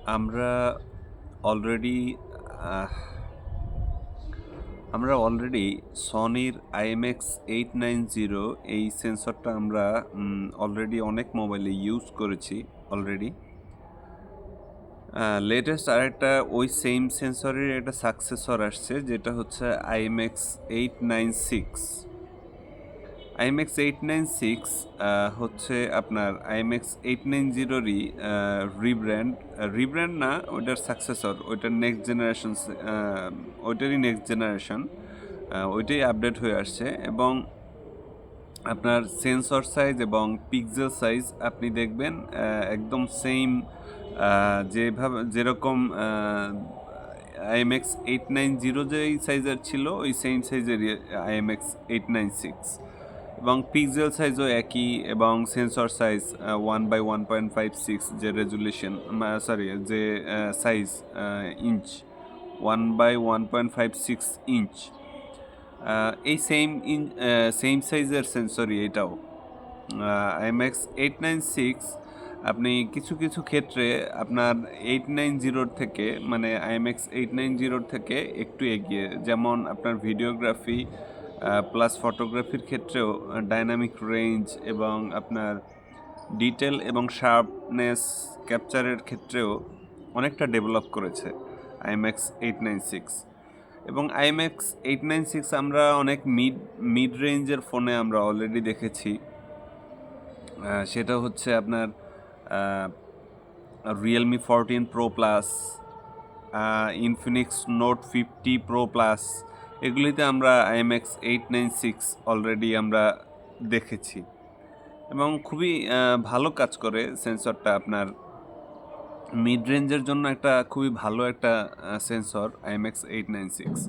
আমরা অলরেডি আহ, আমরা already সনির IMX890 এই সেন্সরটা আমরা অলরেডি অনেক মোবাইলে ইউজ করেছি অলরেডি। লেটেস্ট আরেকটা ওই সেম সেন্সরের একটা সাকসেসর আসছে, যেটা হচ্ছে IMX896। IMX896 হচ্ছে আপনার IMX890-রই রিব্র্যান্ড না, ওইটার সাকসেসর, ওইটার নেক্সট জেনারেশন, ওইটারই নেক্সট জেনারেশন, ওইটাই আপডেট হয়ে আসছে। এবং আপনার সেন্সর সাইজ এবং পিক্সেল সাইজ আপনি দেখবেন একদম সেম, যেরকম IMX890 যেই সাইজের ছিল ওই সেম সাইজেরই IMX896, এবং পিক্সেল সাইজও একই, এবং সেন্সর সাইজ 1/1.56 যে রেজুলেশন, সরি যে সাইজ ইঞ্চ, 1/1.56 ইঞ্চ, এই সেম সাইজের সেন্সরই এটাও। IMX896 আপনি কিছু কিছু ক্ষেত্রে আপনার 890 থেকে, মানে IMX890 থেকে একটু এগিয়ে, যেমন আপনার ভিডিওগ্রাফি প্লাস ফটোগ্রাফির ক্ষেত্রেও ডাইনামিক রেঞ্জ এবং আপনার ডিটেল এবং শার্পনেস ক্যাপচারের ক্ষেত্রেও অনেকটা ডেভেলপ করেছে IMX896। এবং IMX896 আমরা অনেক মিড রেঞ্জের ফোনে আমরা অলরেডি দেখেছি। সেটা হচ্ছে আপনার Realme 14 pro plus, Infinix note 50 pro plus, এগুলিতে আমরা IMX896 অলরেডি আমরা দেখেছি, এবং খুবই ভালো কাজ করে সেন্সরটা। আপনার মিড রেঞ্জের জন্য একটা খুবই ভালো একটা সেন্সর IMX896।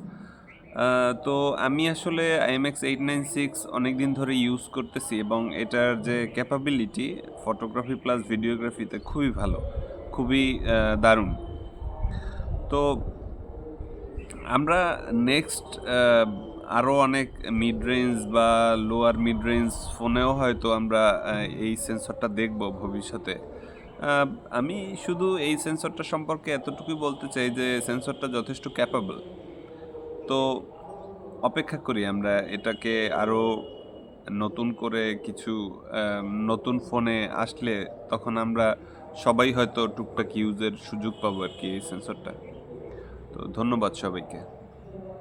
তো আমি আসলে IMX896 অনেক দিন ধরে ইউজ করতেছি, এবং এটার যে ক্যাপাবিলিটি ফটোগ্রাফি প্লাস ভিডিওগ্রাফিতে খুবই ভালো, খুবই দারুণ। তো আমরা নেক্সট আরও অনেক মিড রেঞ্জ বা লোয়ার মিড রেঞ্জ ফোনেও হয়তো আমরা এই সেন্সরটা দেখব ভবিষ্যতে। আহ, আমি শুধু এই সেন্সরটা সম্পর্কে এতটুকুই বলতে চাই যে সেন্সরটা যথেষ্ট ক্যাপাবল। তো অপেক্ষা করি আমরা এটাকে আরও নতুন করে কিছু নতুন ফোনে আসলে, তখন আমরা সবাই হয়তো টুকটাক ইউজের সুযোগ পাবো আর কি এই সেন্সরটা। তো ধন্যবাদ সবাইকে।